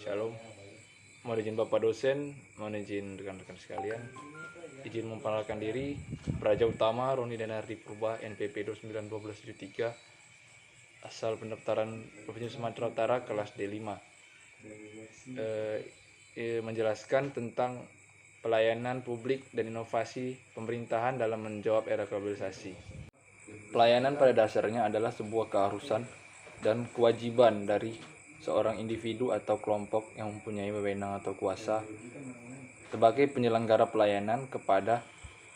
Shalom. Mohon izin Bapak dosen, mohon izin rekan-rekan sekalian. Izin memperkenalkan diri, Praja Utama Roni Denardi Purba, NPP 291273, asal pendaftaran Provinsi Sumatera Utara, kelas D5. Menjelaskan tentang pelayanan publik dan inovasi pemerintahan dalam menjawab era globalisasi. Pelayanan pada dasarnya adalah sebuah keharusan dan kewajiban dari seorang individu atau kelompok yang mempunyai wewenang atau kuasa sebagai penyelenggara pelayanan kepada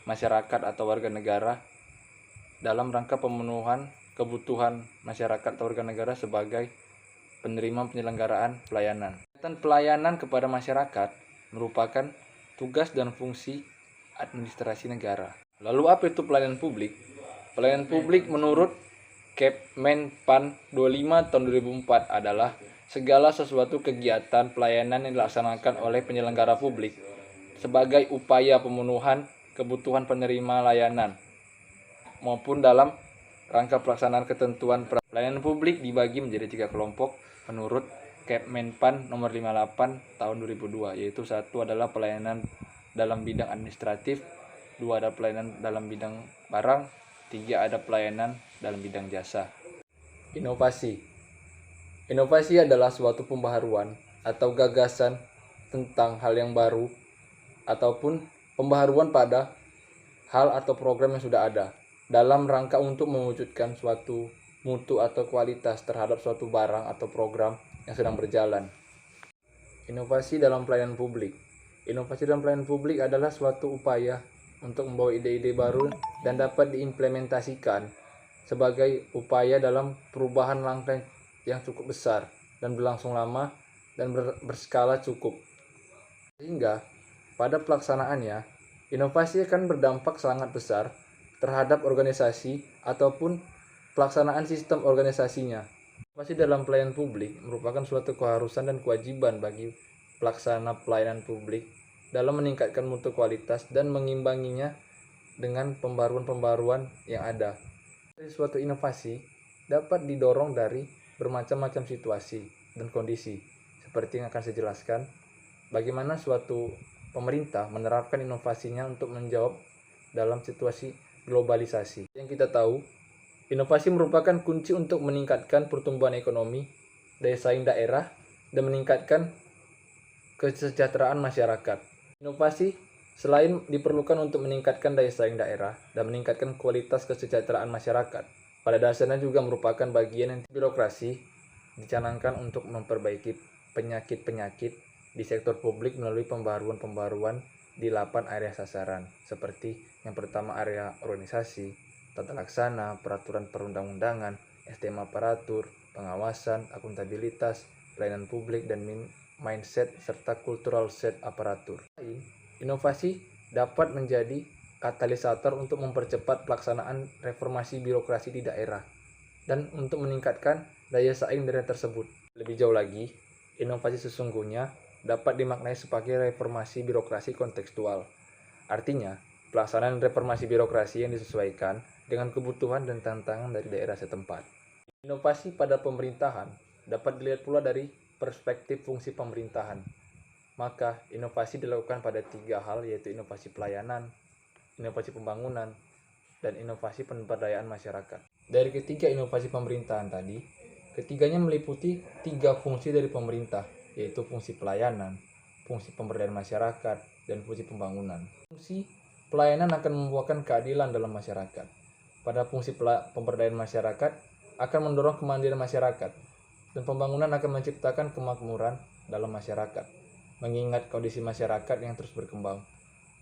masyarakat atau warga negara dalam rangka pemenuhan kebutuhan masyarakat atau warga negara sebagai penerima penyelenggaraan pelayanan. Pelayanan kepada masyarakat merupakan tugas dan fungsi administrasi negara. Lalu apa itu pelayanan publik? Pelayanan publik menurut Kepmenpan 25 tahun 2004 adalah segala sesuatu kegiatan pelayanan yang dilaksanakan oleh penyelenggara publik sebagai upaya pemenuhan kebutuhan penerima layanan maupun dalam rangka pelaksanaan ketentuan pelayanan publik dibagi menjadi 3 kelompok menurut Kepmenpan nomor 58 tahun 2002, yaitu 1 adalah pelayanan dalam bidang administratif, 2 ada pelayanan dalam bidang barang, 3 ada pelayanan dalam bidang jasa. Inovasi. Inovasi adalah suatu pembaharuan atau gagasan tentang hal yang baru ataupun pembaharuan pada hal atau program yang sudah ada dalam rangka untuk mewujudkan suatu mutu atau kualitas terhadap suatu barang atau program yang sedang berjalan. Inovasi dalam pelayanan publik. Inovasi dalam pelayanan publik adalah suatu upaya untuk membawa ide-ide baru dan dapat diimplementasikan sebagai upaya dalam perubahan langkah yang cukup besar dan berlangsung lama dan berskala cukup. Sehingga pada pelaksanaannya, inovasi akan berdampak sangat besar terhadap organisasi ataupun pelaksanaan sistem organisasinya. Inovasi dalam pelayanan publik merupakan suatu keharusan dan kewajiban bagi pelaksana pelayanan publik dalam meningkatkan mutu kualitas dan mengimbanginya dengan pembaruan-pembaruan yang ada. Suatu inovasi dapat didorong dari bermacam-macam situasi dan kondisi. Seperti yang akan saya jelaskan, bagaimana suatu pemerintah menerapkan inovasinya untuk menjawab dalam situasi globalisasi. Yang kita tahu, inovasi merupakan kunci untuk meningkatkan pertumbuhan ekonomi, daya saing daerah, dan meningkatkan kesejahteraan masyarakat. Inovasi selain diperlukan untuk meningkatkan daya saing daerah dan meningkatkan kualitas kesejahteraan masyarakat, pada dasarnya juga merupakan bagian yang birokrasi dicanangkan untuk memperbaiki penyakit-penyakit di sektor publik melalui pembaruan-pembaruan di 8 area sasaran, seperti yang pertama area organisasi, tata laksana, peraturan perundang-undangan, SDM aparatur, pengawasan, akuntabilitas, pelayanan publik, dan mindset serta cultural set aparatur. Inovasi dapat menjadi katalisator untuk mempercepat pelaksanaan reformasi birokrasi di daerah dan untuk meningkatkan daya saing daerah tersebut. Lebih jauh lagi, inovasi sesungguhnya dapat dimaknai sebagai reformasi birokrasi kontekstual. Artinya, pelaksanaan reformasi birokrasi yang disesuaikan dengan kebutuhan dan tantangan dari daerah setempat. Inovasi pada pemerintahan dapat dilihat pula dari perspektif fungsi pemerintahan. Maka, inovasi dilakukan pada 3 hal, yaitu inovasi pelayanan, inovasi pembangunan, dan inovasi pemberdayaan masyarakat. Dari ketiga inovasi pemerintahan tadi, ketiganya meliputi 3 fungsi dari pemerintah, yaitu fungsi pelayanan, fungsi pemberdayaan masyarakat, dan fungsi pembangunan. Fungsi pelayanan akan membuahkan keadilan dalam masyarakat. Pada fungsi pemberdayaan masyarakat akan mendorong kemandirian masyarakat, dan pembangunan akan menciptakan kemakmuran dalam masyarakat, mengingat kondisi masyarakat yang terus berkembang,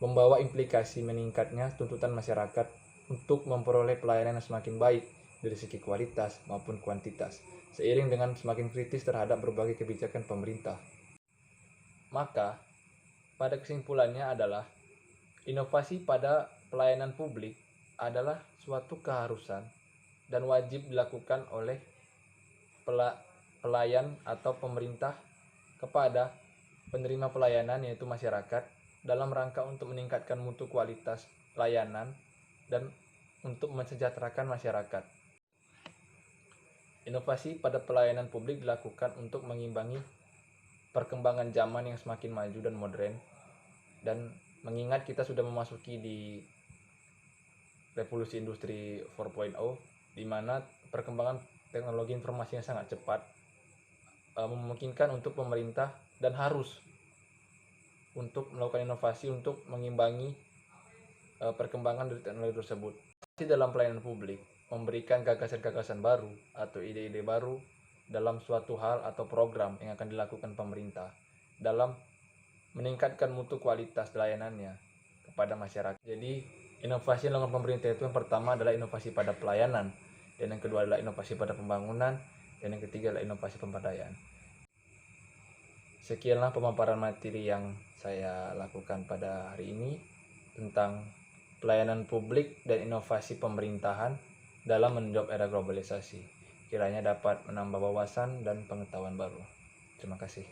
membawa implikasi meningkatnya tuntutan masyarakat untuk memperoleh pelayanan yang semakin baik dari segi kualitas maupun kuantitas, seiring dengan semakin kritis terhadap berbagai kebijakan pemerintah. Maka, pada kesimpulannya adalah, inovasi pada pelayanan publik adalah suatu keharusan dan wajib dilakukan oleh pelayan atau pemerintah kepada penerima pelayanan, yaitu masyarakat, dalam rangka untuk meningkatkan mutu kualitas layanan dan untuk mensejahterakan masyarakat. Inovasi pada pelayanan publik dilakukan untuk mengimbangi perkembangan zaman yang semakin maju dan modern, dan mengingat kita sudah memasuki di revolusi industri 4.0, di mana perkembangan teknologi informasi yang sangat cepat memungkinkan untuk pemerintah dan harus untuk melakukan inovasi untuk mengimbangi perkembangan dari teknologi tersebut. Dalam pelayanan publik, memberikan gagasan-gagasan baru atau ide-ide baru dalam suatu hal atau program yang akan dilakukan pemerintah dalam meningkatkan mutu kualitas layanannya kepada masyarakat. Jadi, inovasi yang dilakukan pemerintah itu yang pertama adalah inovasi pada pelayanan, dan yang kedua adalah inovasi pada pembangunan, dan yang ketiga adalah inovasi pemberdayaan. Sekianlah pemaparan materi yang saya lakukan pada hari ini tentang pelayanan publik dan inovasi pemerintahan dalam menjawab era globalisasi. Kiranya dapat menambah wawasan dan pengetahuan baru. Terima kasih.